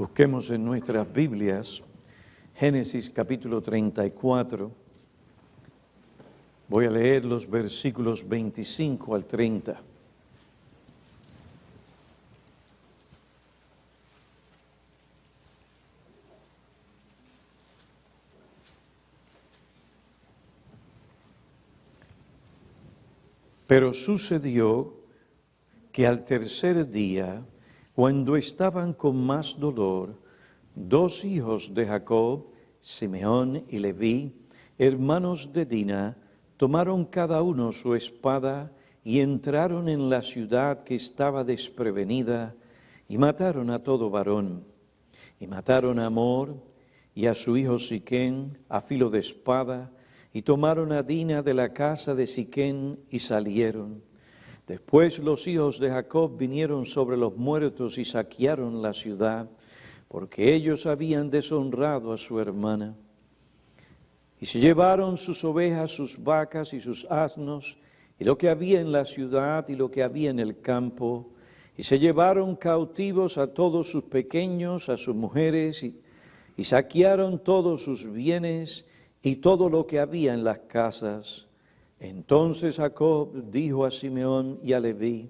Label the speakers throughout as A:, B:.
A: Busquemos en nuestras Biblias Génesis capítulo 34. Voy a leer los versículos 25 al 30. Pero sucedió que al tercer día, cuando estaban con más dolor, dos hijos de Jacob, Simeón y Leví, hermanos de Dina, tomaron cada uno su espada y entraron en la ciudad que estaba desprevenida y mataron a todo varón. Y mataron a Hamor y a su hijo Siquén a filo de espada, y tomaron a Dina de la casa de Siquén y salieron. Después los hijos de Jacob vinieron sobre los muertos y saquearon la ciudad, porque ellos habían deshonrado a su hermana. Y se llevaron sus ovejas, sus vacas y sus asnos, y lo que había en la ciudad y lo que había en el campo, y se llevaron cautivos a todos sus pequeños, a sus mujeres, y saquearon todos sus bienes y todo lo que había en las casas. Entonces Jacob dijo a Simeón y a Leví: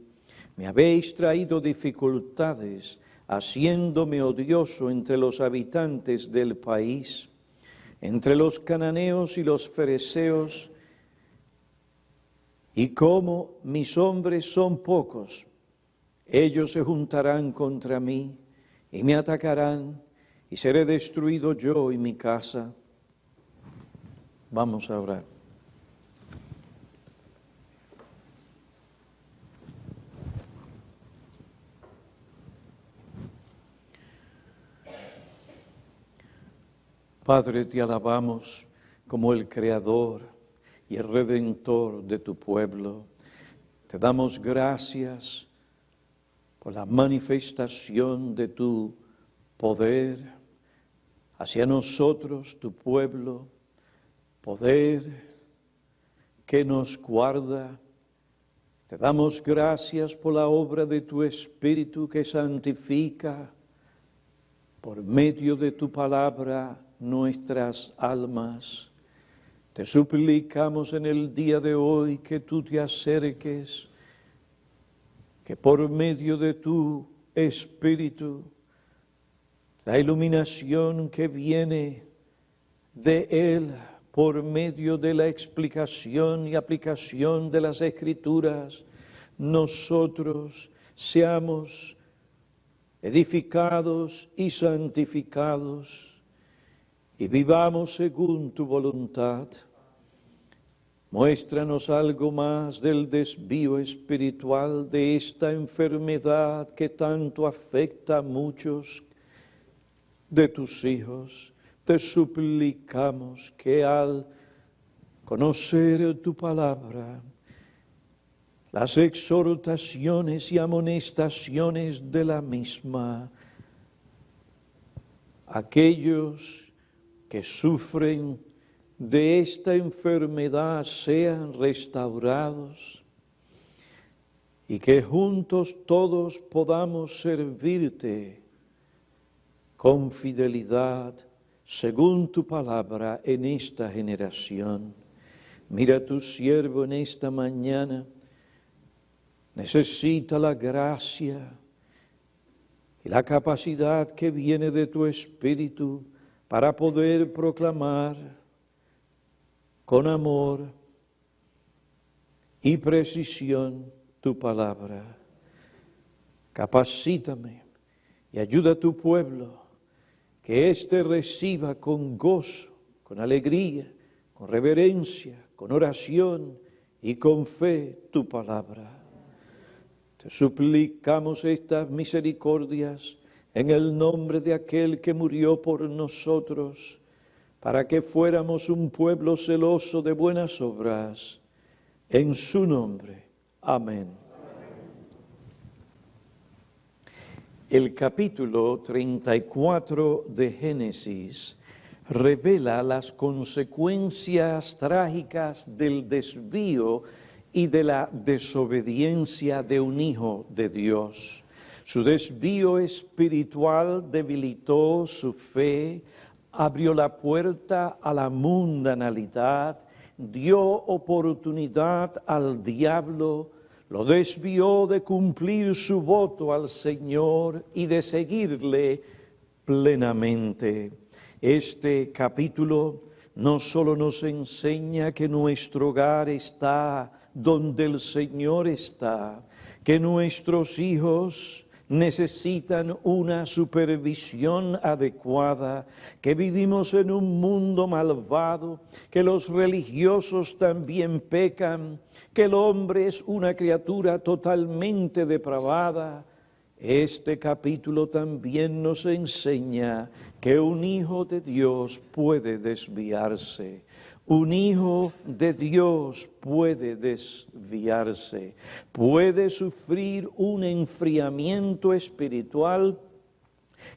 A: me habéis traído dificultades, haciéndome odioso entre los habitantes del país, entre los cananeos y los fereceos, y como mis hombres son pocos, ellos se juntarán contra mí y me atacarán, y seré destruido yo y mi casa. Vamos a orar. Padre, te alabamos como el Creador y el Redentor de tu pueblo. Te damos gracias por la manifestación de tu poder hacia nosotros, tu pueblo, poder que nos guarda. Te damos gracias por la obra de tu Espíritu que santifica por medio de tu palabra nuestras almas. Te suplicamos en el día de hoy que tú te acerques, que por medio de tu Espíritu, la iluminación que viene de Él, por medio de la explicación y aplicación de las Escrituras, nosotros seamos edificados y santificados y vivamos según tu voluntad. Muéstranos algo más del desvío espiritual de esta enfermedad que tanto afecta a muchos de tus hijos. Te suplicamos que al conocer tu palabra, las exhortaciones y amonestaciones de la misma, aquellos que sufren de esta enfermedad sean restaurados y que juntos todos podamos servirte con fidelidad según tu palabra en esta generación. Mira a tu siervo en esta mañana. Necesita la gracia y la capacidad que viene de tu Espíritu para poder proclamar con amor y precisión tu palabra. Capacítame y ayuda a tu pueblo que éste reciba con gozo, con alegría, con reverencia, con oración y con fe tu palabra. Te suplicamos estas misericordias en el nombre de aquel que murió por nosotros, para que fuéramos un pueblo celoso de buenas obras. En su nombre. Amén. El capítulo 34 de Génesis revela las consecuencias trágicas del desvío y de la desobediencia de un hijo de Dios. Su desvío espiritual debilitó su fe, abrió la puerta a la mundanalidad, dio oportunidad al diablo, lo desvió de cumplir su voto al Señor y de seguirle plenamente. Este capítulo no solo nos enseña que nuestro hogar está donde el Señor está, que nuestros hijos necesitan una supervisión adecuada, que vivimos en un mundo malvado, que los religiosos también pecan, que el hombre es una criatura totalmente depravada. Este capítulo también nos enseña que un hijo de Dios puede desviarse. Un hijo de Dios puede desviarse, puede sufrir un enfriamiento espiritual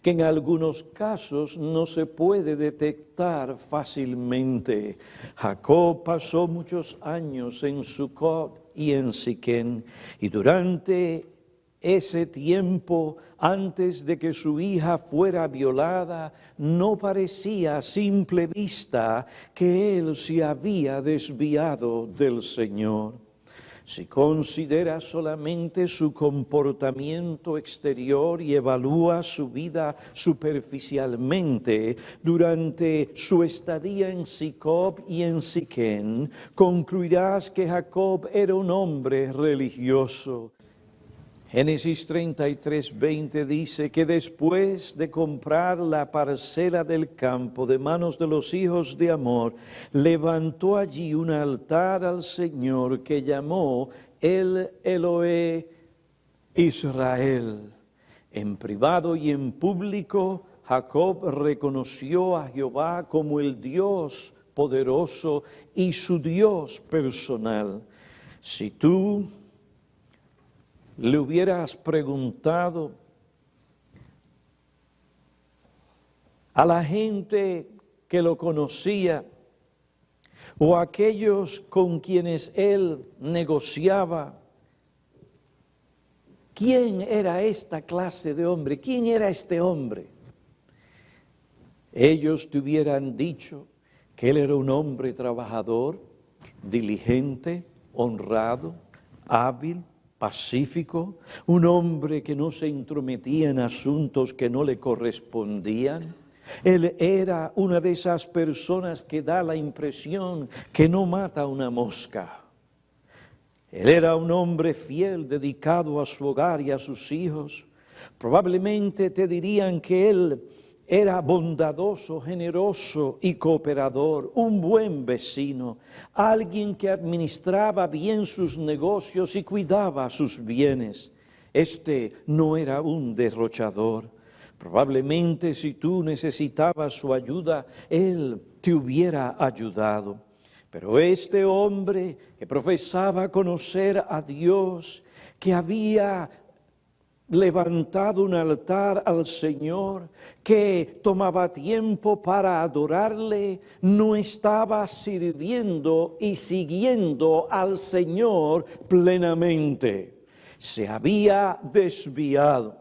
A: que en algunos casos no se puede detectar fácilmente. Jacob pasó muchos años en Sucot y en Siquén, y durante ese tiempo, antes de que su hija fuera violada, no parecía a simple vista que él se había desviado del Señor. Si considera solamente su comportamiento exterior y evalúa su vida superficialmente durante su estadía en Sicob y en Siquén, concluirás que Jacob era un hombre religioso. Génesis 33:20 dice que después de comprar la parcela del campo de manos de los hijos de Amor, levantó allí un altar al Señor que llamó el Elohe Israel. En privado y en público, Jacob reconoció a Jehová como el Dios poderoso y su Dios personal. Si tú le hubieras preguntado a la gente que lo conocía o a aquellos con quienes él negociaba, ¿quién era esta clase de hombre? ¿Quién era este hombre? Ellos te hubieran dicho que él era un hombre trabajador, diligente, honrado, hábil, pacífico, un hombre que no se intrometía en asuntos que no le correspondían. Él era una de esas personas que da la impresión que no mata una mosca. Él era un hombre fiel, dedicado a su hogar y a sus hijos. Probablemente te dirían que él era bondadoso, generoso y cooperador, un buen vecino, alguien que administraba bien sus negocios y cuidaba sus bienes. Este no era un derrochador. Probablemente si tú necesitabas su ayuda, él te hubiera ayudado. Pero este hombre que profesaba conocer a Dios, que había levantado un altar al Señor, que tomaba tiempo para adorarle, no estaba sirviendo y siguiendo al Señor plenamente. Se había desviado.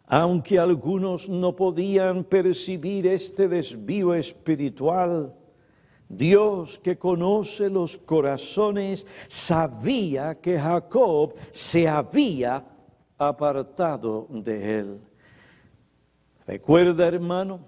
A: Aunque algunos no podían percibir este desvío espiritual, Dios, que conoce los corazones, sabía que Jacob se había apartado de él. Recuerda, hermano,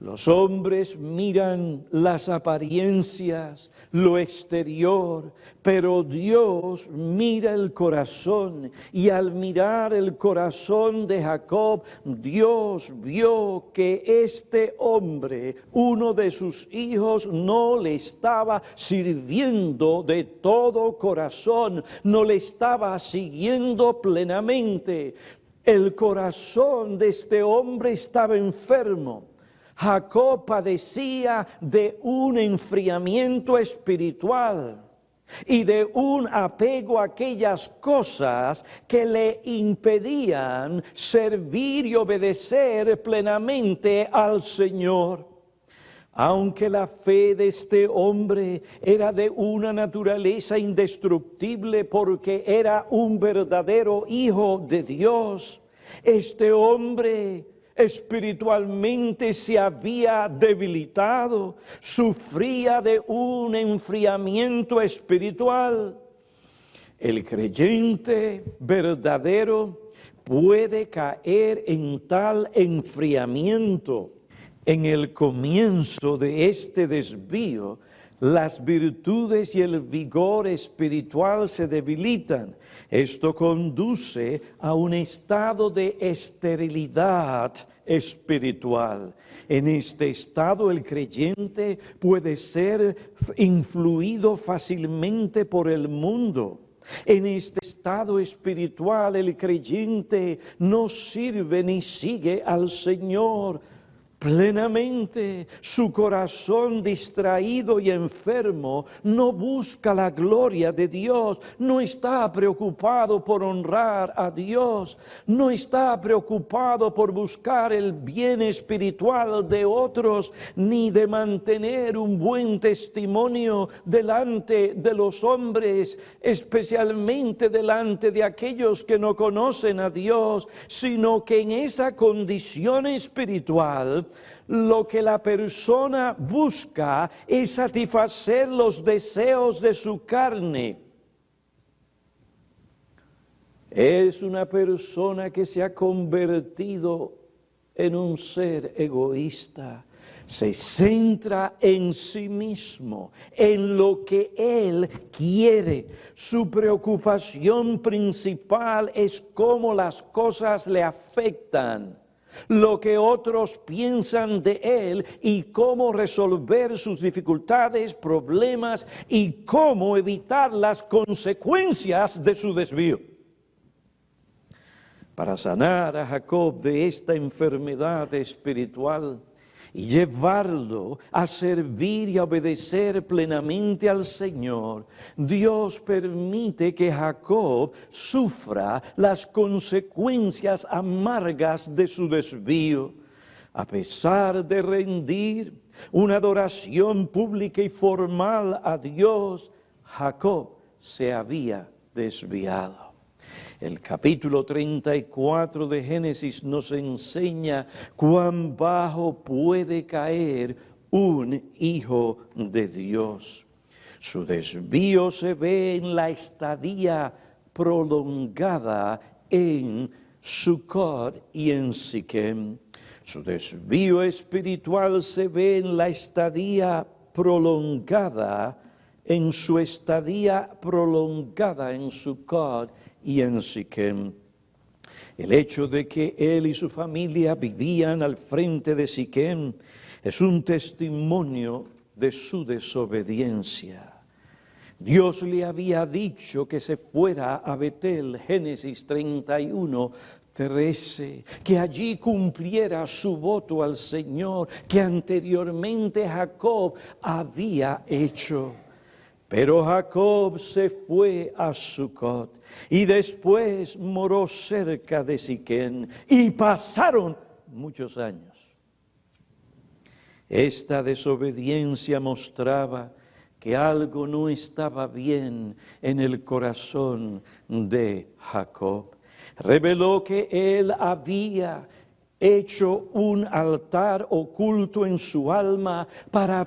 A: los hombres miran las apariencias, lo exterior, pero Dios mira el corazón. Y al mirar el corazón de Jacob, Dios vio que este hombre, uno de sus hijos, no le estaba sirviendo de todo corazón, no le estaba siguiendo plenamente. El corazón de este hombre estaba enfermo. Jacob padecía de un enfriamiento espiritual y de un apego a aquellas cosas que le impedían servir y obedecer plenamente al Señor. Aunque la fe de este hombre era de una naturaleza indestructible porque era un verdadero hijo de Dios, este hombre espiritualmente se había debilitado, sufría de un enfriamiento espiritual. El creyente verdadero puede caer en tal enfriamiento. En el comienzo de este desvío, las virtudes y el vigor espiritual se debilitan. Esto conduce a un estado de esterilidad espiritual. En este estado el creyente puede ser influido fácilmente por el mundo. En este estado espiritual el creyente no sirve ni sigue al Señor plenamente. Su corazón distraído y enfermo no busca la gloria de Dios, no está preocupado por honrar a Dios, no está preocupado por buscar el bien espiritual de otros, ni de mantener un buen testimonio delante de los hombres, especialmente delante de aquellos que no conocen a Dios, sino que en esa condición espiritual lo que la persona busca es satisfacer los deseos de su carne. Es una persona que se ha convertido en un ser egoísta. Se centra en sí mismo, en lo que él quiere. Su preocupación principal es cómo las cosas le afectan, lo que otros piensan de él y cómo resolver sus dificultades, problemas y cómo evitar las consecuencias de su desvío. Para sanar a Jacob de esta enfermedad espiritual y llevarlo a servir y a obedecer plenamente al Señor, Dios permite que Jacob sufra las consecuencias amargas de su desvío. A pesar de rendir una adoración pública y formal a Dios, Jacob se había desviado. El capítulo 34 de Génesis nos enseña cuán bajo puede caer un hijo de Dios. Su desvío se ve en la estadía prolongada en Sucot y en Siquem. Su desvío espiritual se ve en la estadía prolongada, en su estadía prolongada en Sucot y en Siquem. El hecho de que él y su familia vivían al frente de Siquem es un testimonio de su desobediencia. Dios le había dicho que se fuera a Betel, Génesis 31:13, que allí cumpliera su voto al Señor que anteriormente Jacob había hecho. Pero Jacob se fue a Sucot y después moró cerca de Siquem y pasaron muchos años. Esta desobediencia mostraba que algo no estaba bien en el corazón de Jacob. Reveló que él había hecho un altar oculto en su alma para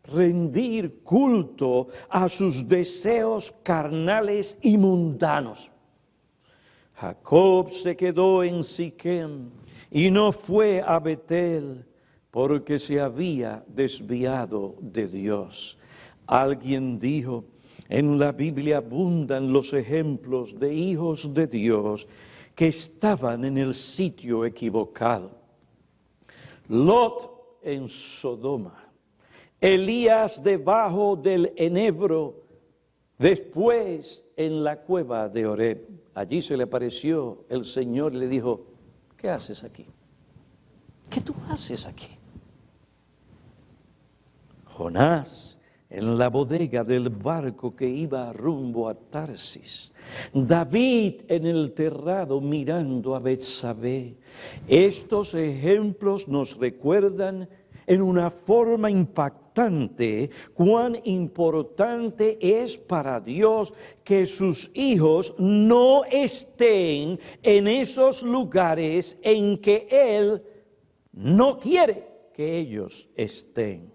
A: rendir culto a sus deseos carnales y mundanos. Jacob se quedó en Siquem y no fue a Betel porque se había desviado de Dios. Alguien dijo, en la Biblia abundan los ejemplos de hijos de Dios que estaban en el sitio equivocado. Lot en Sodoma, Elías debajo del enebro, después en la cueva de Horeb. Allí se le apareció el Señor y le dijo, ¿qué haces aquí? ¿Qué tú haces aquí? Jonás en la bodega del barco que iba rumbo a Tarsis. David en el terrado mirando a Betsabé. Estos ejemplos nos recuerdan en una forma impactante cuán importante es para Dios que sus hijos no estén en esos lugares en que Él no quiere que ellos estén.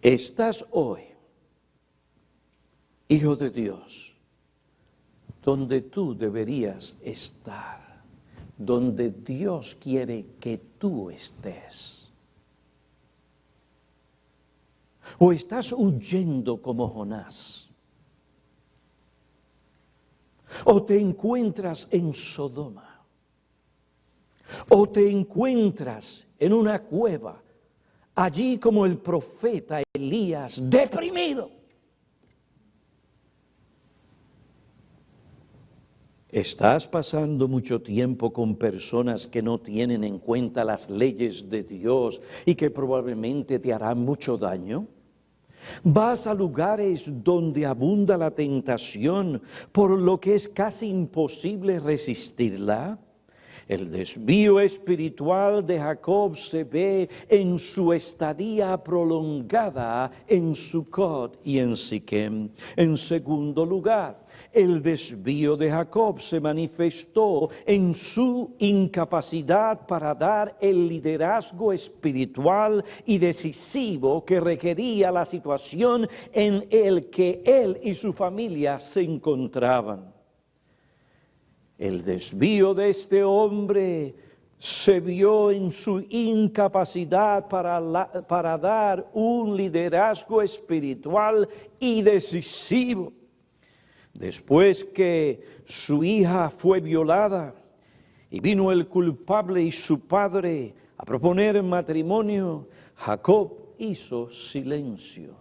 A: Estás hoy, hijo de Dios, donde tú deberías estar, donde Dios quiere que tú estés. O estás huyendo como Jonás, o te encuentras en Sodoma, o te encuentras en una cueva, allí como el profeta Elías, deprimido. ¿Estás pasando mucho tiempo con personas que no tienen en cuenta las leyes de Dios y que probablemente te harán mucho daño? ¿Vas a lugares donde abunda la tentación, por lo que es casi imposible resistirla? El desvío espiritual de Jacob se ve en su estadía prolongada en Sucot y en Siquem. En segundo lugar, el desvío de Jacob se manifestó en su incapacidad para dar el liderazgo espiritual y decisivo que requería la situación en el que él y su familia se encontraban. El desvío de este hombre se vio en su incapacidad para dar un liderazgo espiritual y decisivo. Después que su hija fue violada y vino el culpable y su padre a proponer matrimonio, Jacob hizo silencio.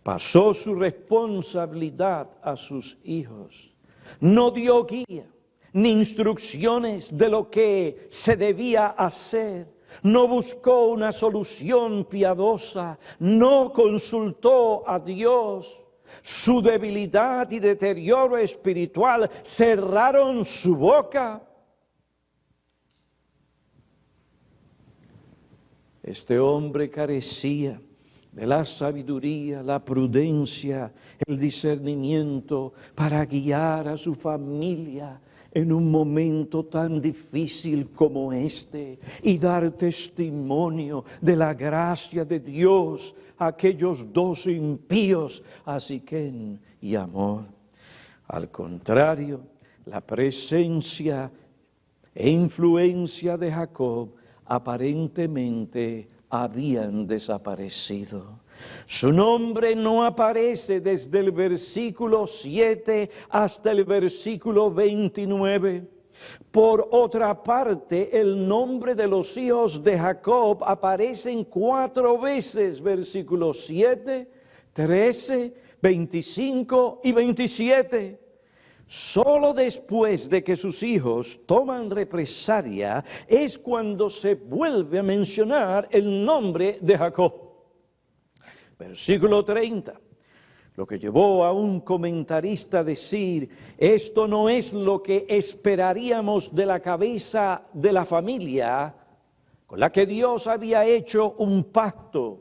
A: Pasó su responsabilidad a sus hijos. No dio guía ni instrucciones de lo que se debía hacer. No buscó una solución piadosa. No consultó a Dios. Su debilidad y deterioro espiritual cerraron su boca. Este hombre carecía de la sabiduría, la prudencia, el discernimiento para guiar a su familia en un momento tan difícil como este y dar testimonio de la gracia de Dios a aquellos dos impíos, a Siquem y Amor. Al contrario, la presencia e influencia de Jacob aparentemente habían desaparecido. Su nombre no aparece desde el versículo 7 hasta el versículo 29. Por otra parte, el nombre de los hijos de Jacob aparecen 4 veces, versículos 7, 13, 25 y 27. Solo después de que sus hijos toman represalia es cuando se vuelve a mencionar el nombre de Jacob. Versículo 30, lo que llevó a un comentarista a decir, esto no es lo que esperaríamos de la cabeza de la familia con la que Dios había hecho un pacto.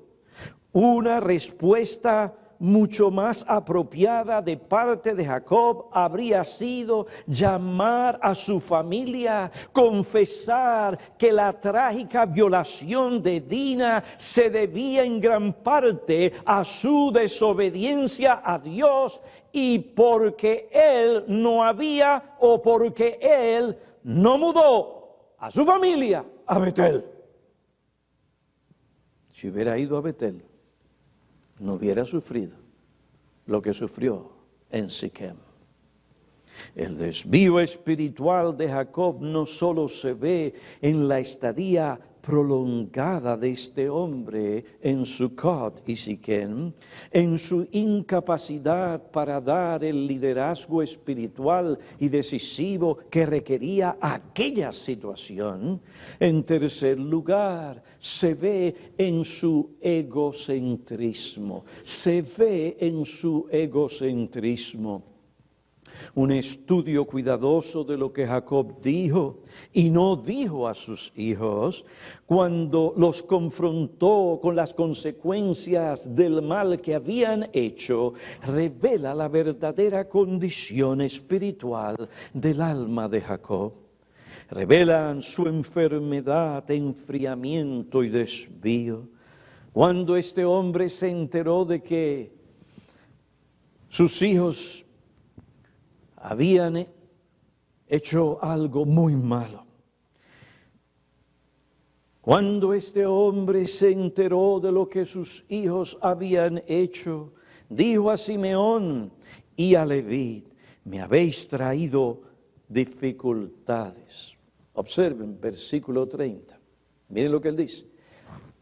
A: Una respuesta mucho más apropiada de parte de Jacob habría sido llamar a su familia, confesar que la trágica violación de Dina se debía en gran parte a su desobediencia a Dios y porque él no había o porque él no mudó a su familia a Betel. Si hubiera ido a Betel, no hubiera sufrido lo que sufrió en Siquem. El desvío espiritual de Jacob no solo se ve en la estadía prolongada de este hombre en Sucot y Siquem, en su incapacidad para dar el liderazgo espiritual y decisivo que requería aquella situación. En tercer lugar, se ve en su egocentrismo. Se ve en su egocentrismo. un estudio cuidadoso de lo que Jacob dijo y no dijo a sus hijos cuando los confrontó con las consecuencias del mal que habían hecho, revela la verdadera condición espiritual del alma de Jacob. Revelan su enfermedad, enfriamiento y desvío. Cuando este hombre se enteró de que sus hijos habían hecho algo muy malo. Cuando este hombre se enteró de lo que sus hijos habían hecho, dijo a Simeón y a Leví: me habéis traído dificultades. Observen, versículo 30. Miren lo que él dice.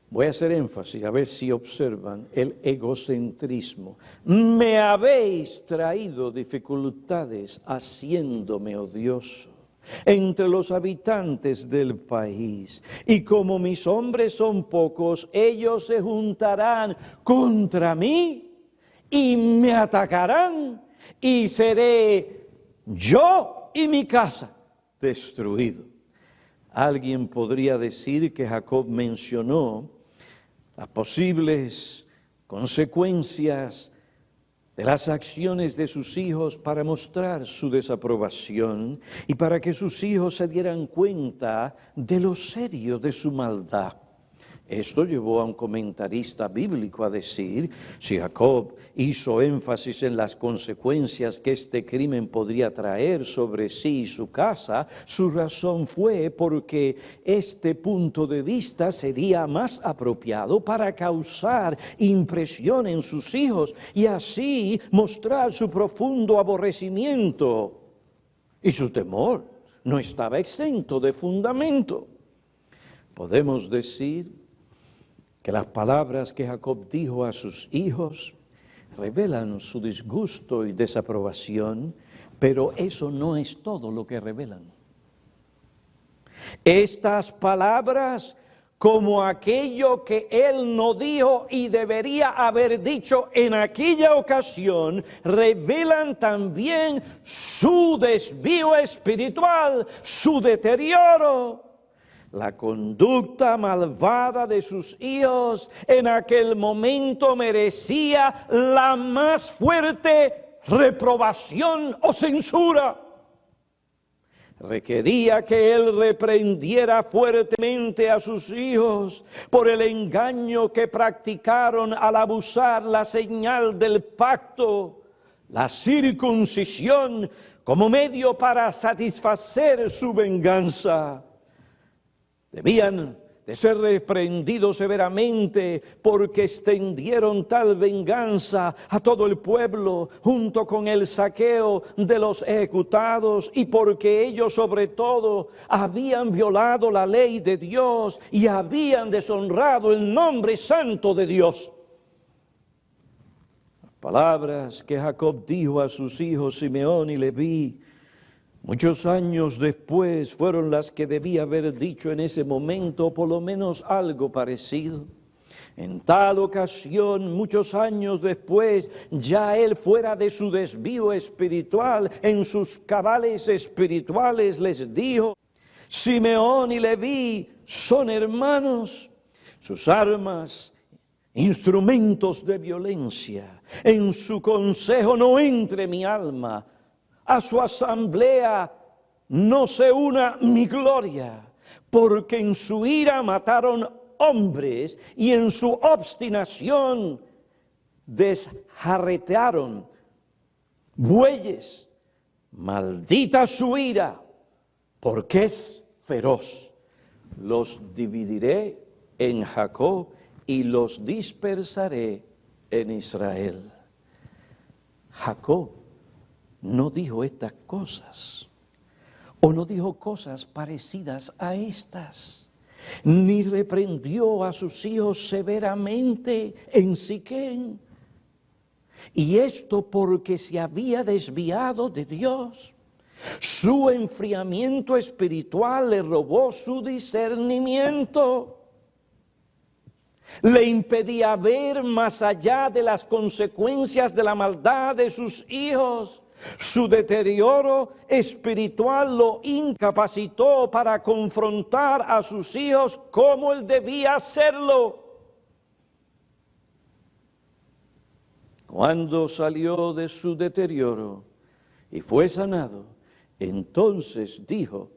A: Voy a hacer énfasis, a ver si observan el egocentrismo. Me habéis traído dificultades haciéndome odioso entre los habitantes del país. Y como mis hombres son pocos, ellos se juntarán contra mí y me atacarán, y seré yo y mi casa destruido. Alguien podría decir que Jacob mencionó las posibles consecuencias de las acciones de sus hijos para mostrar su desaprobación y para que sus hijos se dieran cuenta de lo serio de su maldad. Esto llevó a un comentarista bíblico a decir: si Jacob hizo énfasis en las consecuencias que este crimen podría traer sobre sí y su casa, su razón fue porque este punto de vista sería más apropiado para causar impresión en sus hijos y así mostrar su profundo aborrecimiento. Y su temor no estaba exento de fundamento. Podemos decir que las palabras que Jacob dijo a sus hijos revelan su disgusto y desaprobación, pero eso no es todo lo que revelan. Estas palabras, como aquello que él no dijo y debería haber dicho en aquella ocasión, revelan también su desvío espiritual, su deterioro. La conducta malvada de sus hijos en aquel momento merecía la más fuerte reprobación o censura. Requería que él reprendiera fuertemente a sus hijos por el engaño que practicaron al abusar la señal del pacto, la circuncisión, como medio para satisfacer su venganza. Debían de ser reprendidos severamente porque extendieron tal venganza a todo el pueblo junto con el saqueo de los ejecutados y porque ellos sobre todo habían violado la ley de Dios y habían deshonrado el nombre santo de Dios. Las palabras que Jacob dijo a sus hijos Simeón y Leví muchos años después fueron las que debía haber dicho en ese momento, por lo menos algo parecido. En tal ocasión, muchos años después, ya él fuera de su desvío espiritual, en sus cabales espirituales, les dijo: Simeón y Leví son hermanos, sus armas, instrumentos de violencia. En su consejo no entre mi alma. A su asamblea no se una mi gloria, porque en su ira mataron hombres y en su obstinación desjarretearon bueyes. Maldita su ira, porque es feroz. Los dividiré en Jacob y los dispersaré en Israel. Jacob no dijo estas cosas, o no dijo cosas parecidas a estas, ni reprendió a sus hijos severamente en Siquem. Y esto porque se había desviado de Dios. Su enfriamiento espiritual le robó su discernimiento. Le impedía ver más allá de las consecuencias de la maldad de sus hijos. Su deterioro espiritual lo incapacitó para confrontar a sus hijos como él debía hacerlo. Cuando salió de su deterioro y fue sanado, entonces dijo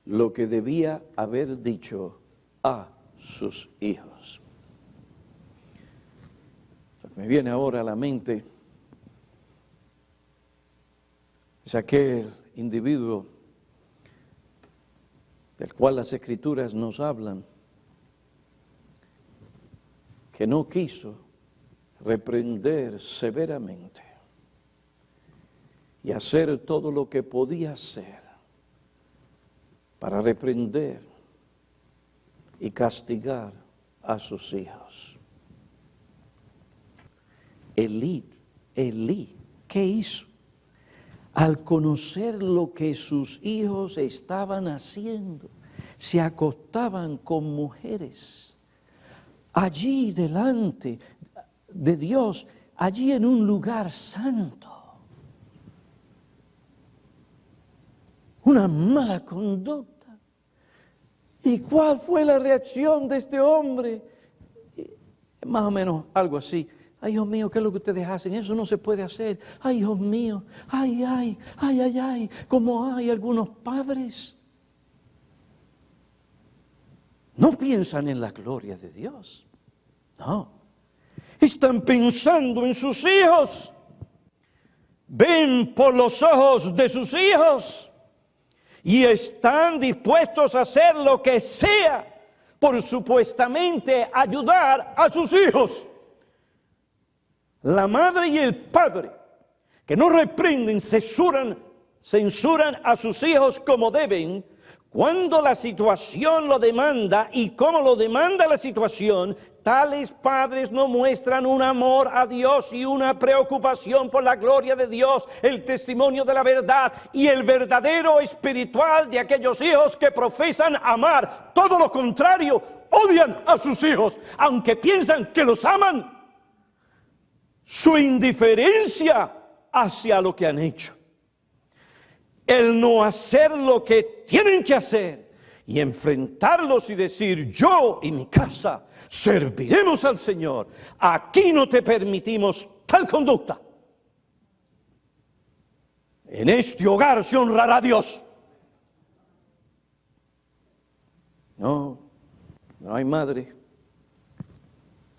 A: lo que debía haber dicho a sus hijos. Me viene ahora a la mente es aquel individuo del cual las Escrituras nos hablan, que no quiso reprender severamente y hacer todo lo que podía hacer para reprender y castigar a sus hijos. Elí, ¿qué hizo? Al conocer lo que sus hijos estaban haciendo, se acostaban con mujeres allí delante de Dios, allí en un lugar santo. Una mala conducta. ¿Y cuál fue la reacción de este hombre? Más o menos algo así. Ay, Dios mío, ¿qué es lo que ustedes hacen? Eso no se puede hacer. Ay, Dios mío, ay, como hay algunos padres. No piensan en la gloria de Dios. No. Están pensando en sus hijos. Ven por los ojos de sus hijos. Y están dispuestos a hacer lo que sea por supuestamente ayudar a sus hijos. La madre y el padre que no reprenden, censuran a sus hijos como deben, cuando la situación lo demanda y como lo demanda la situación, tales padres no muestran un amor a Dios y una preocupación por la gloria de Dios, el testimonio de la verdad y el verdadero espiritual de aquellos hijos que profesan amar. Todo lo contrario, odian a sus hijos, aunque piensan que los aman. Su indiferencia hacia lo que han hecho, el no hacer lo que tienen que hacer y enfrentarlos y decir: yo y mi casa serviremos al Señor, aquí no te permitimos tal conducta, en este hogar se honrará a Dios. No hay madre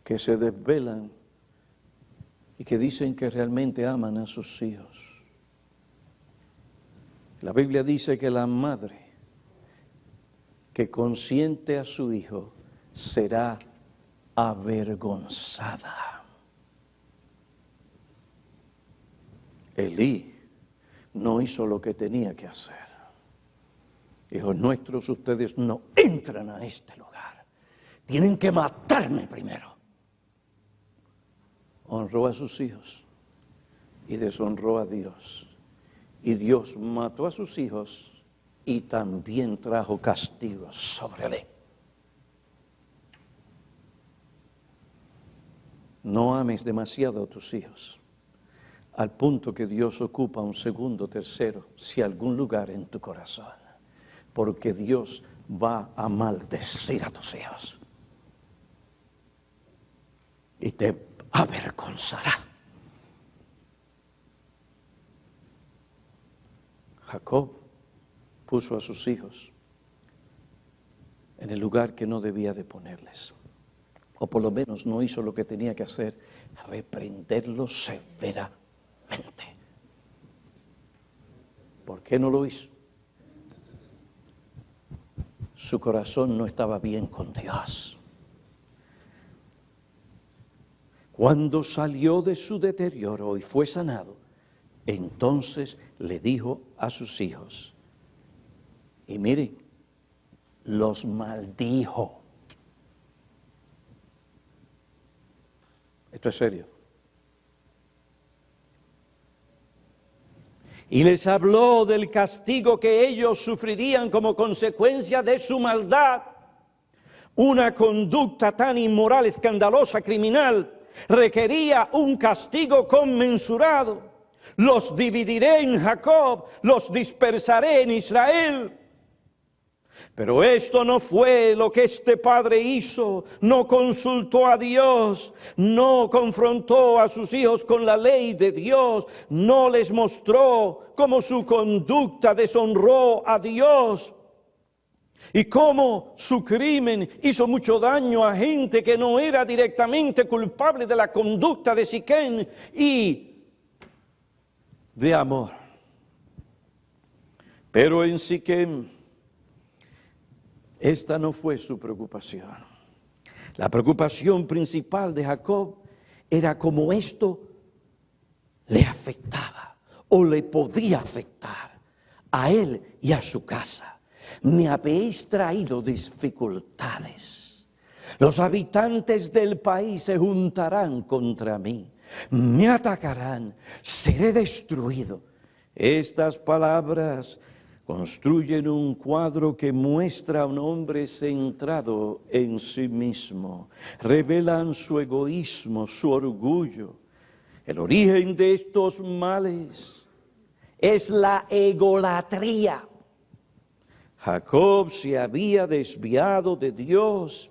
A: que se desvelan y que dicen que realmente aman a sus hijos. La Biblia dice que la madre que consiente a su hijo será avergonzada. Elí no hizo lo que tenía que hacer. Hijos nuestros, ustedes no entran a este lugar. Tienen que matarme primero. Honró a sus hijos y deshonró a Dios. Y Dios mató a sus hijos y también trajo castigos sobre él. No ames demasiado a tus hijos, al punto que Dios ocupa un segundo, tercero, si algún lugar en tu corazón, porque Dios va a maldecir a tus hijos y te avergonzará. Jacob puso a sus hijos en el lugar que no debía de ponerles, o por lo menos no hizo lo que tenía que hacer, reprenderlos severamente. ¿Por qué no lo hizo? Su corazón no estaba bien con Dios. Cuando salió de su deterioro y fue sanado, entonces le dijo a sus hijos, y miren, los maldijo. Esto es serio. Y les habló del castigo que ellos sufrirían como consecuencia de su maldad. Una conducta tan inmoral, escandalosa, criminal, requería un castigo conmensurado. los dividiré en Jacob, los dispersaré en Israel. Pero esto no fue lo que este padre hizo, no consultó a Dios, no confrontó a sus hijos con la ley de Dios, no les mostró cómo su conducta deshonró a Dios y cómo su crimen hizo mucho daño a gente que no era directamente culpable de la conducta de Siquem y de Hamor. Pero en Siquem, esta no fue su preocupación. La preocupación principal de Jacob era cómo esto le afectaba o le podía afectar a él y a su casa. Me habéis traído dificultades. Los habitantes del país se juntarán contra mí. Me atacarán, seré destruido. Estas palabras construyen un cuadro que muestra a un hombre centrado en sí mismo. Revelan su egoísmo, su orgullo. El origen de estos males es la egolatría. Jacob se había desviado de Dios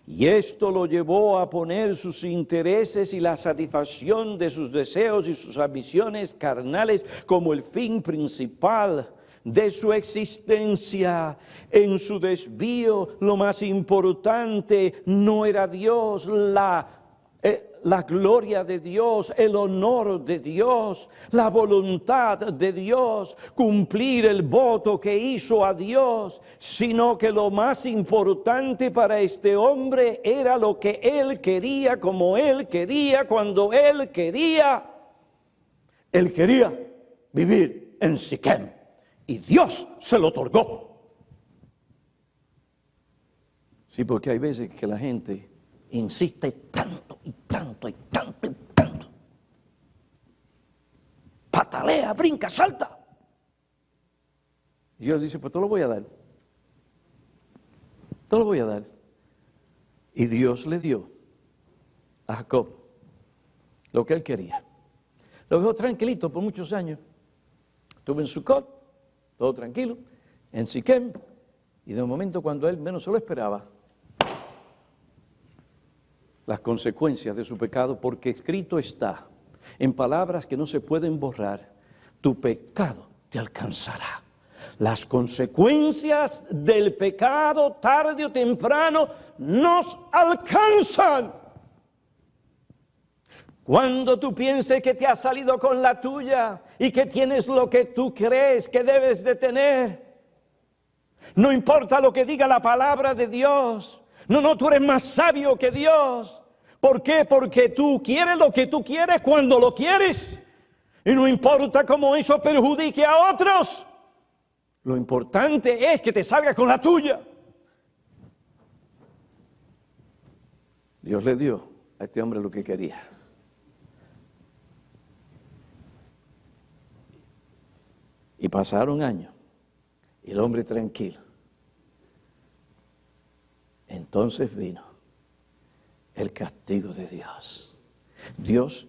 A: y esto lo llevó a poner sus intereses y la satisfacción de sus deseos y sus ambiciones carnales como el fin principal de su existencia. En su desvío, lo más importante no era Dios, la gloria de Dios, el honor de Dios, la voluntad de Dios, cumplir el voto que hizo a Dios, sino que lo más importante para este hombre era lo que él quería, como él quería, cuando él quería. Él quería vivir en Siquem y Dios se lo otorgó. Sí, porque hay veces que la gente insiste tanto y tanto y tanto y tanto. Patalea, brinca, salta. Y Dios dice, pues te lo voy a dar. Te lo voy a dar. Y Dios le dio a Jacob lo que él quería. Lo dejó tranquilito por muchos años. Estuvo en Sucot, todo tranquilo, en Siquem, y de un momento cuando él menos se lo esperaba, las consecuencias de su pecado, porque escrito está, en palabras que no se pueden borrar, tu pecado te alcanzará. Las consecuencias del pecado, tarde o temprano, nos alcanzan. Cuando tú pienses que te has salido con la tuya y que tienes lo que tú crees que debes de tener, no importa lo que diga la palabra de Dios. No, tú eres más sabio que Dios. ¿Por qué? Porque tú quieres lo que tú quieres cuando lo quieres. Y no importa cómo eso perjudique a otros. Lo importante es que te salgas con la tuya. Dios le dio a este hombre lo que quería. Y pasaron años. Y el hombre tranquilo. Entonces vino el castigo de Dios. Dios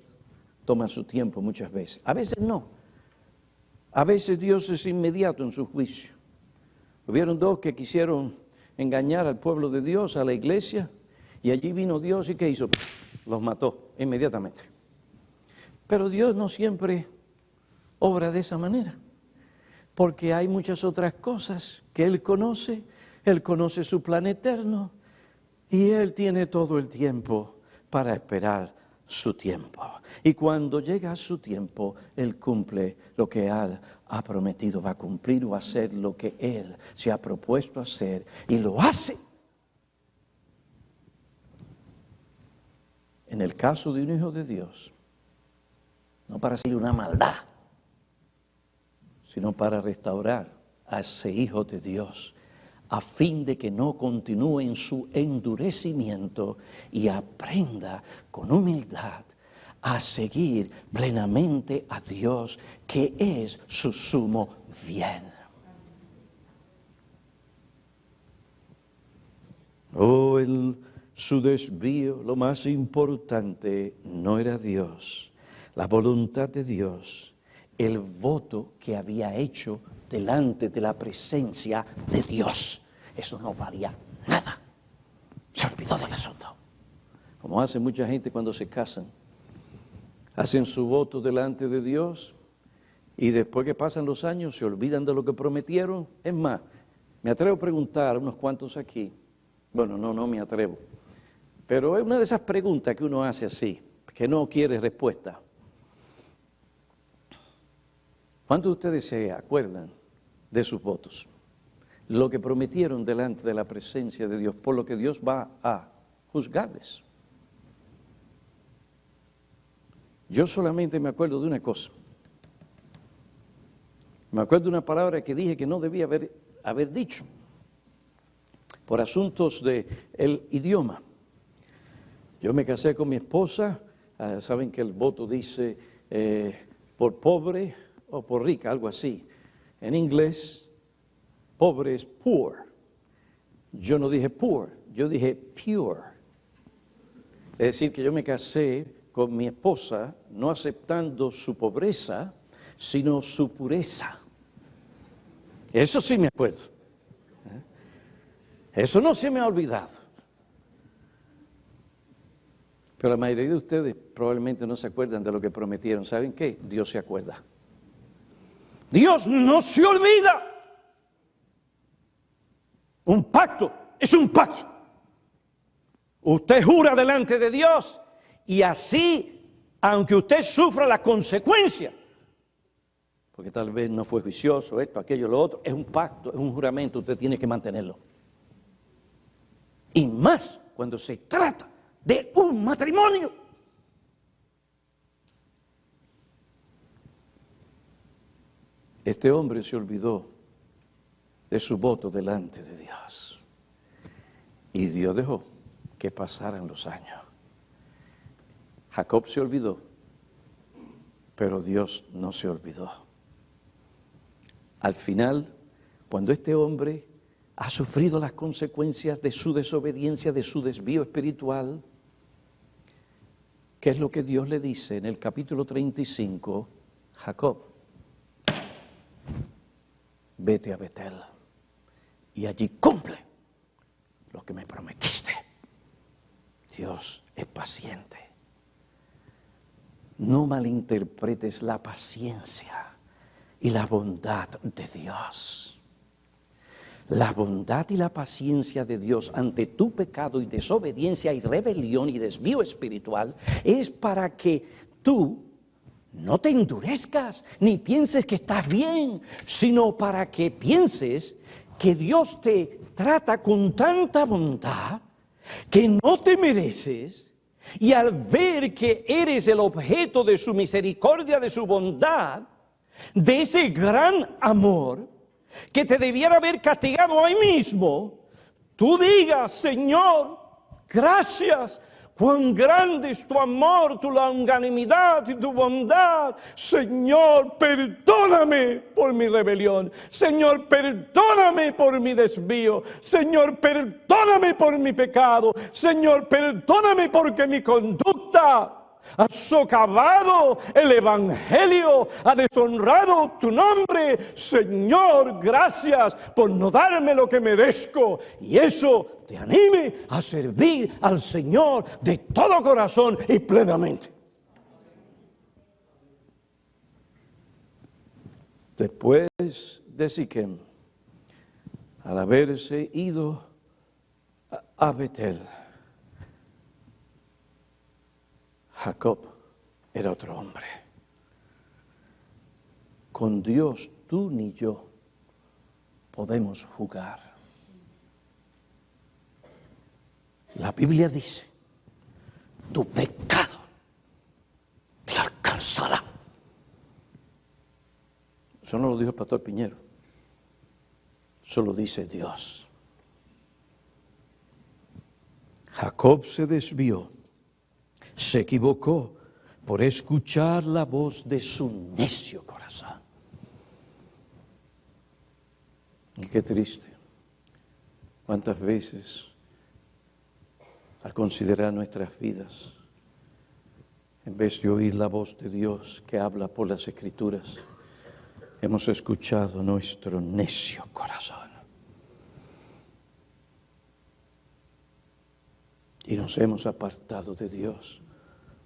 A: toma su tiempo muchas veces. A veces no. A veces Dios es inmediato en su juicio. Hubieron dos que quisieron engañar al pueblo de Dios, a la iglesia, y allí vino Dios y ¿qué hizo? Los mató inmediatamente. Pero Dios no siempre obra de esa manera, porque hay muchas otras cosas que Él conoce su plan eterno, y Él tiene todo el tiempo para esperar su tiempo. Y cuando llega su tiempo, Él cumple lo que Él ha prometido, va a cumplir o hacer lo que Él se ha propuesto hacer, y lo hace. En el caso de un hijo de Dios, no para hacerle una maldad, sino para restaurar a ese hijo de Dios, a fin de que no continúe en su endurecimiento y aprenda con humildad a seguir plenamente a Dios, que es su sumo bien. En su desvío, lo más importante no era Dios. la voluntad de Dios, el voto que había hecho delante de la presencia de Dios. Eso no valía nada. Se olvidó del asunto. Como hace mucha gente cuando se casan. Hacen su voto delante de Dios y después que pasan los años se olvidan de lo que prometieron. Es más, me atrevo a preguntar a unos cuantos aquí. Bueno, no me atrevo. Pero es una de esas preguntas que uno hace así, que no quiere respuesta. ¿Cuántos de ustedes se acuerdan de sus votos? Lo que prometieron delante de la presencia de Dios, por lo que Dios va a juzgarles. Yo solamente me acuerdo de una cosa. Me acuerdo de una palabra que dije que no debía haber dicho, por asuntos del idioma. Yo me casé con mi esposa, saben que el voto dice por pobre o por rica, algo así. En inglés, pobre es poor. Yo no dije poor, yo dije pure. Es decir, que yo me casé con mi esposa no aceptando su pobreza, sino su pureza. Eso sí me acuerdo. Eso no se me ha olvidado. Pero la mayoría de ustedes probablemente no se acuerdan de lo que prometieron. ¿Saben qué? Dios se acuerda. Dios no se olvida. Un pacto es un pacto. Usted jura delante de Dios y así, aunque usted sufra la consecuencia, porque tal vez no fue juicioso, esto, aquello, lo otro, es un pacto, es un juramento, usted tiene que mantenerlo. Y más cuando se trata de un matrimonio. Este hombre se olvidó de su voto delante de Dios. Y Dios dejó que pasaran los años. Jacob se olvidó, pero Dios no se olvidó. Al final, cuando este hombre ha sufrido las consecuencias de su desobediencia, de su desvío espiritual, ¿qué es lo que Dios le dice en el capítulo 35? Jacob, vete a Betel y allí cumple lo que me prometiste. Dios es paciente. No malinterpretes la paciencia y la bondad de Dios. La bondad y la paciencia de Dios ante tu pecado y desobediencia y rebelión y desvío espiritual es para que tú no te endurezcas ni pienses que estás bien, sino para que pienses que Dios te trata con tanta bondad que no te mereces, y al ver que eres el objeto de su misericordia, de su bondad, de ese gran amor que te debiera haber castigado hoy mismo, tú digas: Señor, gracias, cuán grande es tu amor, tu longanimidad y tu bondad. Señor, perdóname por mi rebelión. Señor, perdóname por mi desvío. Señor, perdóname por mi pecado. Señor, perdóname porque mi conducta ha socavado el Evangelio, ha deshonrado tu nombre. Señor, gracias por no darme lo que merezco. Y eso te anime a servir al Señor de todo corazón y plenamente. Después de Siquem, al haberse ido a Betel, Jacob era otro hombre. Con Dios tú ni yo podemos jugar. La Biblia dice: tu pecado te alcanzará. Eso no lo dijo el pastor Piñero. Eso lo dice Dios. Jacob se desvió, se equivocó por escuchar la voz de su necio corazón. Y qué triste. ¿Cuántas veces al considerar nuestras vidas En vez de oír la voz de Dios que habla por las Escrituras, hemos escuchado nuestro necio corazón. Y nos hemos apartado de Dios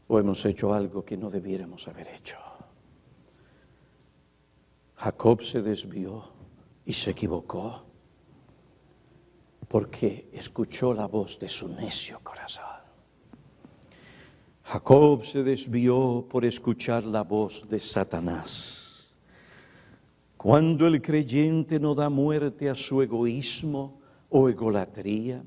A: o hemos hecho algo que no debiéramos haber hecho. Jacob se desvió y se equivocó porque escuchó la voz de su necio corazón. Jacob se desvió por escuchar la voz de Satanás. Cuando el creyente no da muerte a su egoísmo o egolatría,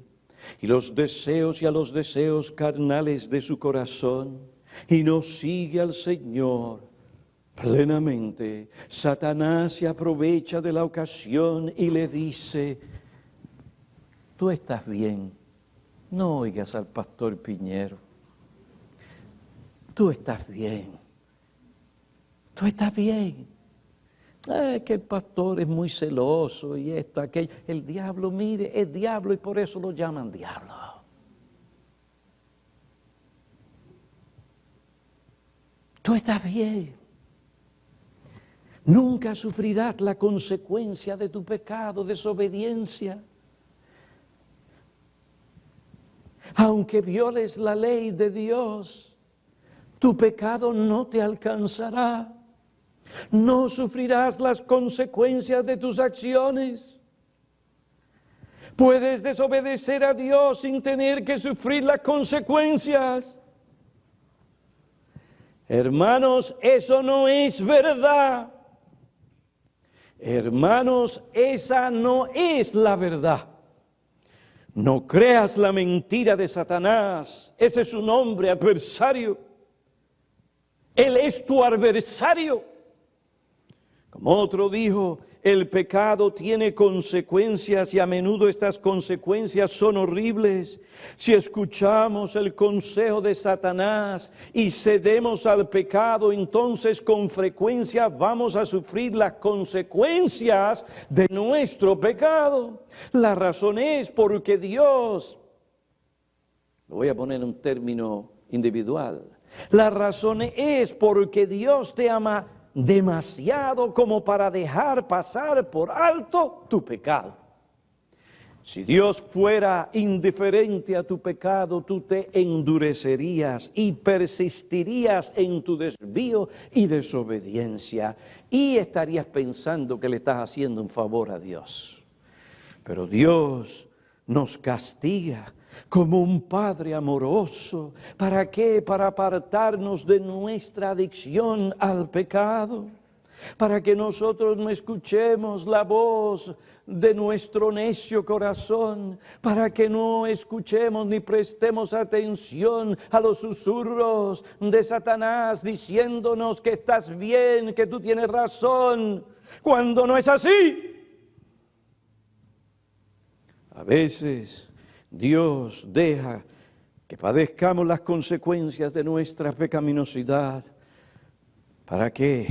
A: y los deseos y a los deseos carnales de su corazón, y no sigue al Señor plenamente, Satanás se aprovecha de la ocasión y le dice: tú estás bien, no oigas al pastor Piñero. Tú estás bien. Tú estás bien. Que el pastor es muy celoso y esto, aquello. El diablo, mire, es diablo y por eso lo llaman diablo. Tú estás bien. Nunca sufrirás la consecuencia de tu pecado, desobediencia. Aunque violes la ley de Dios, tu pecado no te alcanzará. No sufrirás las consecuencias de tus acciones. Puedes desobedecer a Dios sin tener que sufrir las consecuencias. Hermanos, eso no es verdad. Hermanos, esa no es la verdad. No creas la mentira de Satanás. Ese es su nombre, adversario. Él es tu adversario. Como otro dijo, el pecado tiene consecuencias y a menudo estas consecuencias son horribles. Si escuchamos el consejo de Satanás y cedemos al pecado, entonces con frecuencia vamos a sufrir las consecuencias de nuestro pecado. La razón es porque Dios, lo voy a poner en un término individual, la razón es porque Dios te ama demasiado como para dejar pasar por alto tu pecado. Si Dios fuera indiferente a tu pecado, tú te endurecerías y persistirías en tu desvío y desobediencia y estarías pensando que le estás haciendo un favor a Dios. Pero Dios nos castiga como un Padre amoroso. ¿Para qué? Para apartarnos de nuestra adicción al pecado. Para que nosotros no escuchemos la voz de nuestro necio corazón. Para que no escuchemos ni prestemos atención a los susurros de Satanás diciéndonos que estás bien, que tú tienes razón, cuando no es así. A veces Dios deja que padezcamos las consecuencias de nuestra pecaminosidad. ¿Para qué?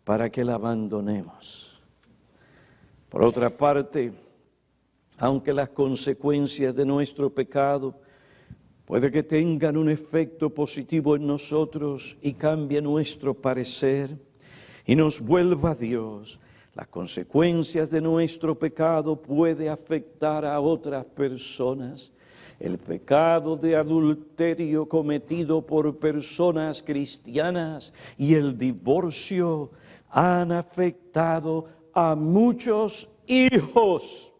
A: Para que la abandonemos. Por otra parte, aunque las consecuencias de nuestro pecado puede que tengan un efecto positivo en nosotros y cambie nuestro parecer y nos vuelva a Dios, las consecuencias de nuestro pecado puede afectar a otras personas. El pecado de adulterio cometido por personas cristianas y el divorcio han afectado a muchos hijos.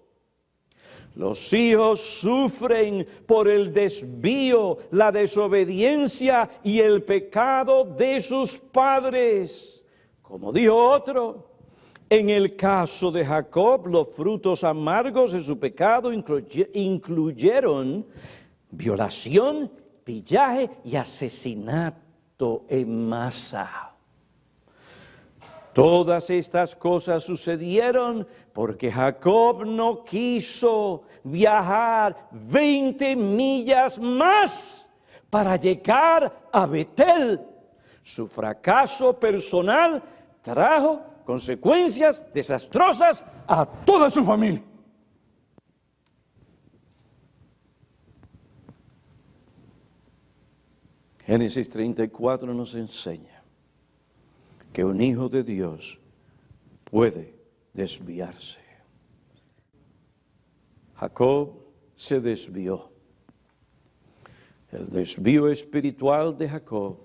A: Los hijos sufren por el desvío, la desobediencia y el pecado de sus padres. Como dijo otro, en el caso de Jacob, los frutos amargos de su pecado incluyeron violación, pillaje y asesinato en masa. Todas estas cosas sucedieron porque Jacob no quiso viajar 20 millas más para llegar a Betel. Su fracaso personal trajo consecuencias desastrosas a toda su familia. Génesis 34 nos enseña que un hijo de Dios puede desviarse. Jacob se desvió. El desvío espiritual de Jacob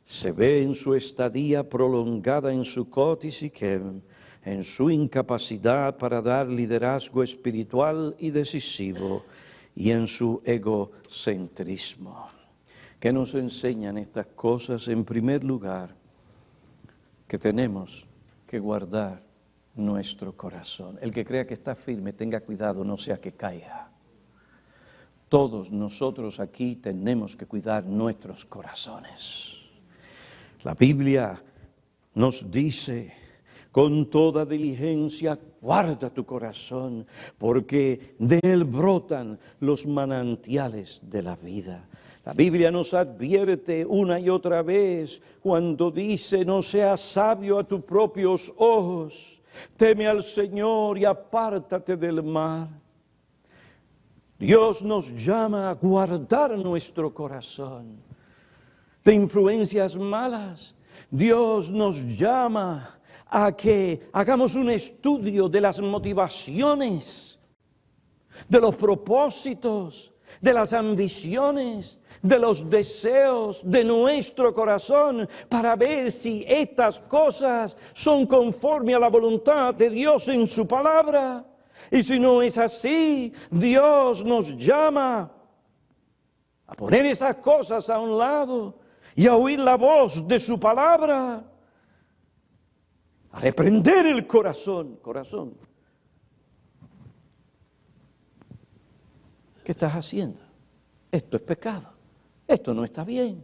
A: se ve en su estadía prolongada en Sucot y Siquem, en su incapacidad para dar liderazgo espiritual y decisivo, y en su egocentrismo. ¿Qué nos enseñan estas cosas? En primer lugar, que tenemos que guardar nuestro corazón. El que crea que está firme, tenga cuidado, no sea que caiga. Todos nosotros aquí tenemos que cuidar nuestros corazones. La Biblia nos dice, con toda diligencia, guarda tu corazón, porque de él brotan los manantiales de la vida. La Biblia nos advierte una y otra vez cuando dice, no seas sabio a tus propios ojos, teme al Señor y apártate del mal. Dios nos llama a guardar nuestro corazón de influencias malas. Dios nos llama a que hagamos un estudio de las motivaciones, de los propósitos, de las ambiciones, de los deseos de nuestro corazón, para ver si estas cosas son conforme a la voluntad de Dios en su palabra. Y si no es así, Dios nos llama a poner esas cosas a un lado y a oír la voz de su palabra, a reprender el corazón. Corazón, ¿qué estás haciendo? Esto es pecado, esto no está bien.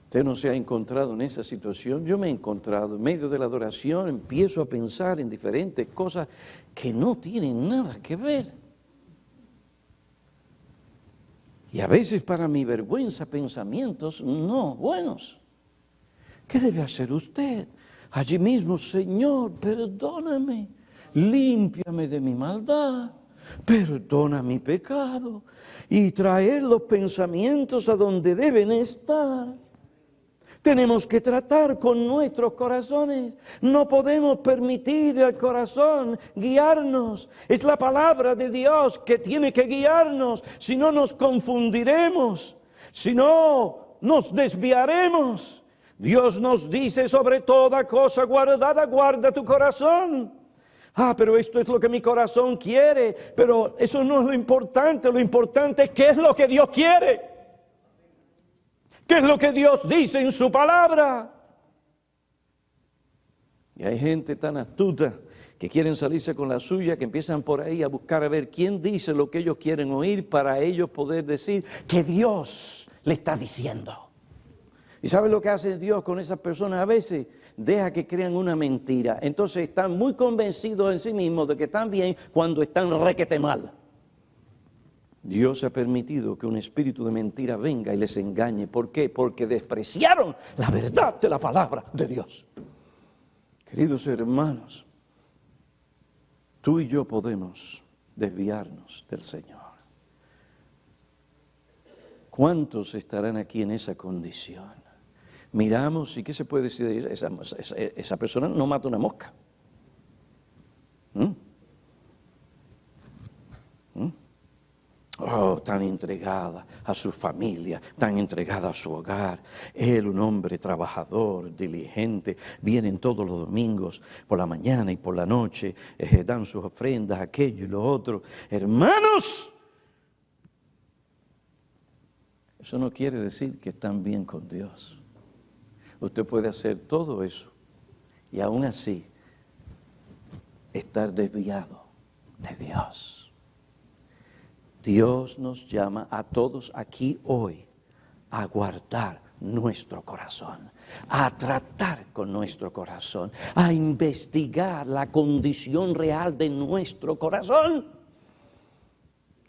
A: Usted no se ha encontrado en esa situación. Yo me he encontrado en medio de la adoración, empiezo a pensar en diferentes cosas que no tienen nada que ver. Y a veces para mi vergüenza pensamientos no buenos. ¿Qué debe hacer usted? Allí mismo, Señor, perdóname, límpiame de mi maldad, perdona mi pecado y traer los pensamientos a donde deben estar. Tenemos que tratar con nuestros corazones. No podemos permitir al corazón guiarnos. Es la palabra de Dios que tiene que guiarnos. Si no, nos confundiremos. Si no, nos desviaremos. Dios nos dice, sobre toda cosa guardada, guarda tu corazón. Pero esto es lo que mi corazón quiere. Pero eso no es lo importante. Lo importante es qué es lo que Dios quiere. ¿Qué es lo que Dios dice en su palabra? Y hay gente tan astuta que quieren salirse con la suya, que empiezan por ahí a buscar a ver quién dice lo que ellos quieren oír para ellos poder decir que Dios le está diciendo. ¿Y sabe lo que hace Dios con esas personas? A veces deja que crean una mentira. Entonces están muy convencidos en sí mismos de que están bien cuando están requete mal. Dios ha permitido que un espíritu de mentira venga y les engañe. ¿Por qué? Porque despreciaron la verdad de la palabra de Dios. Queridos hermanos, tú y yo podemos desviarnos del Señor. ¿Cuántos estarán aquí en esa condición? Miramos, ¿y qué se puede decir de esa persona? No mata una mosca. Oh, tan entregada a su familia, tan entregada a su hogar. Él, un hombre trabajador, diligente, vienen todos los domingos por la mañana y por la noche, dan sus ofrendas, aquello y lo otro. Hermanos, eso no quiere decir que están bien con Dios. Usted puede hacer todo eso y aún así estar desviado de Dios. Dios nos llama a todos aquí hoy a guardar nuestro corazón, a tratar con nuestro corazón, a investigar la condición real de nuestro corazón,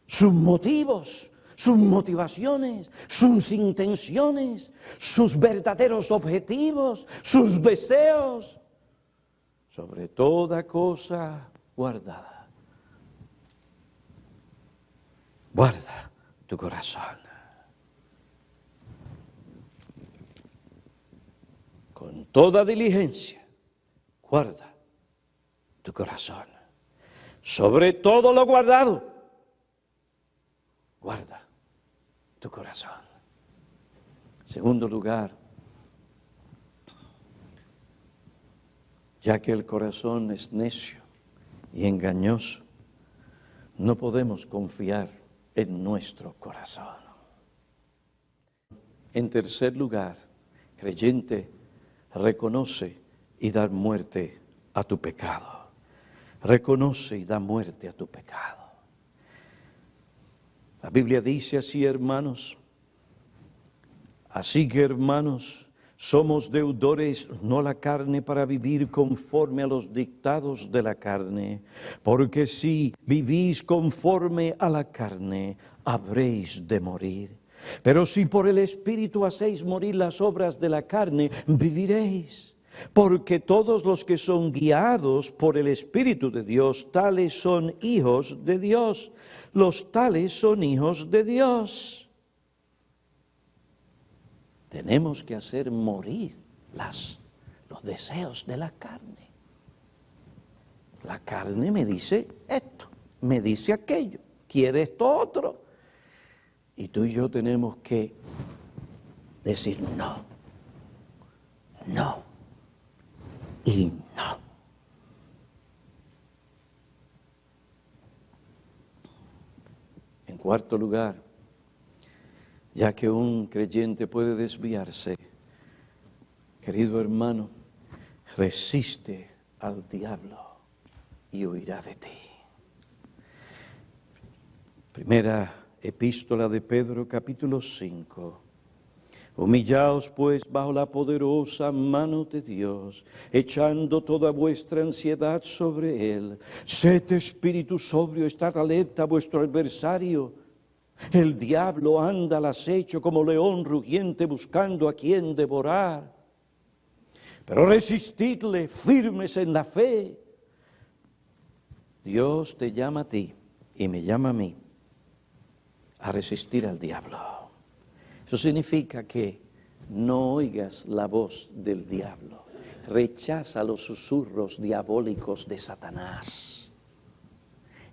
A: sus motivos, sus motivaciones, sus intenciones, sus verdaderos objetivos, sus deseos, sobre toda cosa guardada. Guarda tu corazón. con toda diligencia, guarda tu corazón. Sobre todo lo guardado, guarda tu corazón. Segundo lugar, ya que el corazón es necio y engañoso, no podemos confiar en nuestro corazón. En tercer lugar, creyente, reconoce y da muerte a tu pecado. Reconoce y da muerte a tu pecado. La Biblia dice así, hermanos. Así que, hermanos, somos deudores, no a la carne, para vivir conforme a los dictados de la carne. Porque si vivís conforme a la carne, habréis de morir. Pero si por el Espíritu hacéis morir las obras de la carne, viviréis. Porque todos los que son guiados por el Espíritu de Dios, tales son hijos de Dios. Los tales son hijos de Dios. Tenemos que hacer morir los deseos de la carne. La carne me dice esto, me dice aquello, quiere esto otro. Y tú y yo tenemos que decir no, no y no. En cuarto lugar, ya que un creyente puede desviarse, querido hermano, resiste al diablo y huirá de ti. Primera epístola de Pedro, capítulo 5. Humillaos pues bajo la poderosa mano de Dios, echando toda vuestra ansiedad sobre Él. Sed espíritu sobrio, estad alerta a vuestro adversario. El diablo anda al acecho como león rugiente buscando a quien devorar. Pero resistidle firmes en la fe. Dios te llama a ti y me llama a mí a resistir al diablo. Eso significa que no oigas la voz del diablo. Rechaza los susurros diabólicos de Satanás.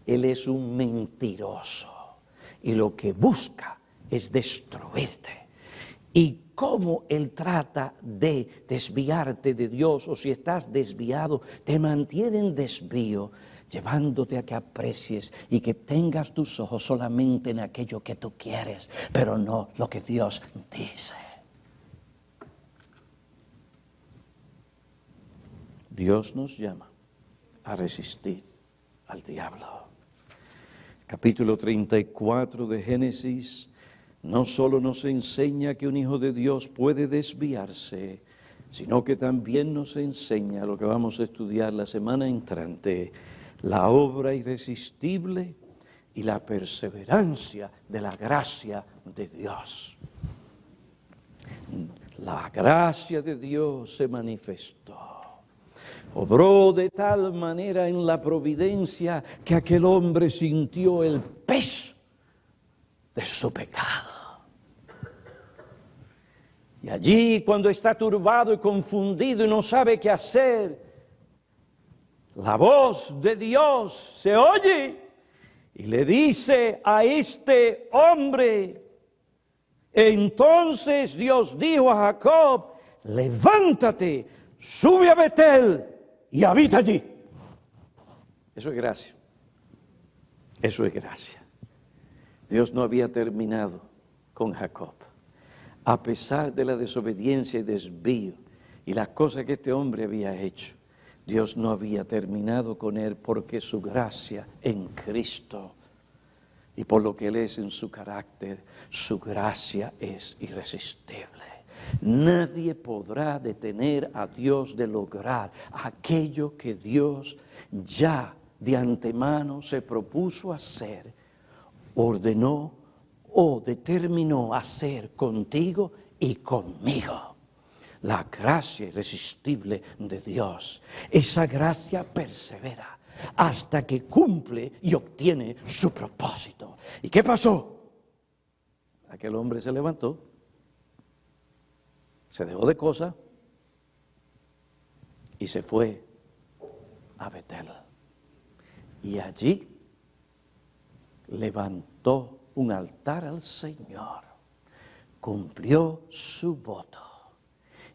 A: Él es un mentiroso y lo que busca es destruirte. Y cómo él trata de desviarte de Dios, o si estás desviado, te mantiene en desvío, llevándote a que aprecies y que tengas tus ojos solamente en aquello que tú quieres, pero no lo que Dios dice. Dios nos llama a resistir al diablo. Capítulo 34 de Génesis no solo nos enseña que un hijo de Dios puede desviarse, sino que también nos enseña lo que vamos a estudiar la semana entrante, la obra irresistible y la perseverancia de la gracia de Dios. La gracia de Dios se manifestó. Obró de tal manera en la providencia que aquel hombre sintió el peso de su pecado. Y allí, cuando está turbado y confundido y no sabe qué hacer, la voz de Dios se oye y le dice a este hombre. Entonces Dios dijo a Jacob: levántate, sube a Betel y habita allí. Eso es gracia. Eso es gracia. Dios no había terminado con Jacob. A pesar de la desobediencia y desvío y las cosas que este hombre había hecho, Dios no había terminado con él, porque su gracia en Cristo y por lo que Él es en su carácter, su gracia es irresistible. Nadie podrá detener a Dios de lograr aquello que Dios ya de antemano se propuso hacer, ordenó o determinó hacer contigo y conmigo. La gracia irresistible de Dios, esa gracia persevera hasta que cumple y obtiene su propósito. ¿Y qué pasó? Aquel hombre se levantó, se dejó de cosas y se fue a Betel. Y allí levantó un altar al Señor, cumplió su voto.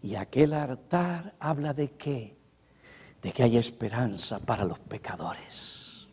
A: Y aquel altar habla ¿de qué? De que hay esperanza para los pecadores.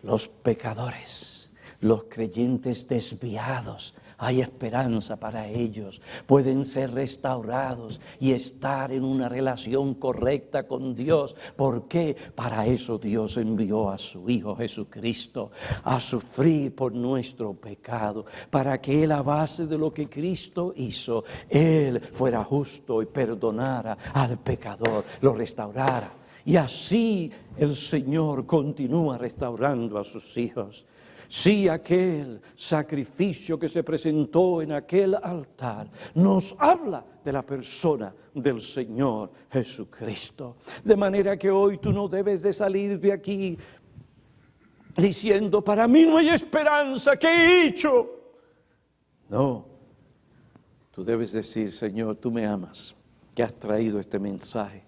A: Los pecadores, los creyentes desviados, hay esperanza para ellos. Pueden ser restaurados y estar en una relación correcta con Dios. ¿Por qué? Para eso Dios envió a su Hijo Jesucristo a sufrir por nuestro pecado, para que Él, a base de lo que Cristo hizo, Él fuera justo y perdonara al pecador, lo restaurara. Y así el Señor continúa restaurando a sus hijos. Sí, aquel sacrificio que se presentó en aquel altar nos habla de la persona del Señor Jesucristo. De manera que hoy tú no debes de salir de aquí diciendo, para mí no hay esperanza, ¿qué he hecho? No, tú debes decir, Señor, tú me amas, que has traído este mensaje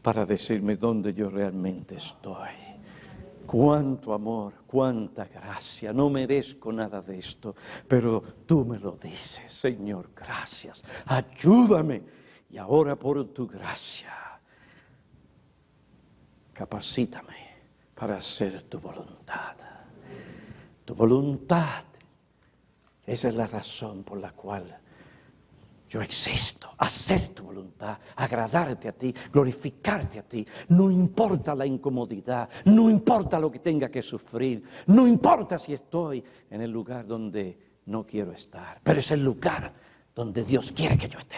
A: para decirme dónde yo realmente estoy. Cuánto amor, cuánta gracia, no merezco nada de esto, pero tú me lo dices, Señor, gracias, ayúdame. Y ahora por tu gracia, capacítame para hacer tu voluntad. Tu voluntad, esa es la razón por la cual yo existo, hacer tu voluntad, agradarte a ti, glorificarte a ti. No importa la incomodidad, no importa lo que tenga que sufrir, no importa si estoy en el lugar donde no quiero estar, pero es el lugar donde Dios quiere que yo esté.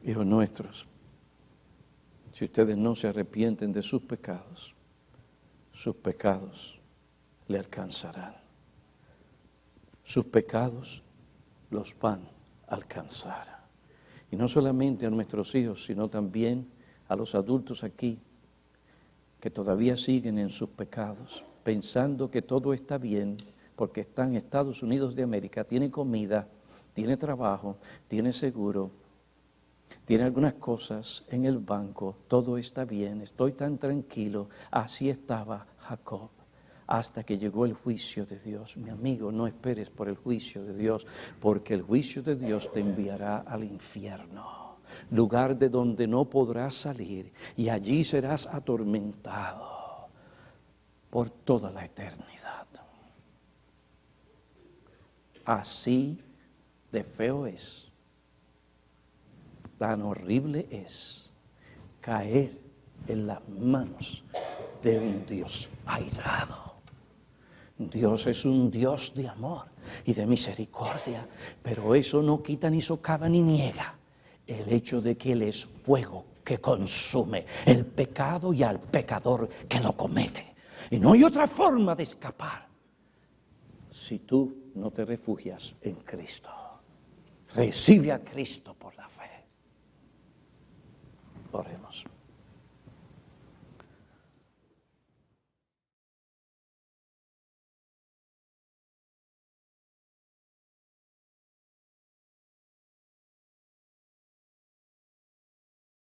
A: Hijos nuestros, si ustedes no se arrepienten de sus pecados le alcanzarán. Sus pecados los van a alcanzar. Y no solamente a nuestros hijos, sino también a los adultos aquí, que todavía siguen en sus pecados, pensando que todo está bien, porque está en Estados Unidos de América, tiene comida, tiene trabajo, tiene seguro, tiene algunas cosas en el banco, todo está bien, estoy tan tranquilo. Así estaba Jacob, hasta que llegó el juicio de Dios. Mi amigo, no esperes por el juicio de Dios, porque el juicio de Dios te enviará al infierno, lugar de donde no podrás salir, y allí serás atormentado por toda la eternidad. Así de feo es, tan horrible es caer en las manos de un Dios airado. Dios es un Dios de amor y de misericordia, pero eso no quita ni socava ni niega el hecho de que Él es fuego que consume el pecado y al pecador que lo comete. Y no hay otra forma de escapar si tú no te refugias en Cristo. Recibe a Cristo por la fe. Oremos.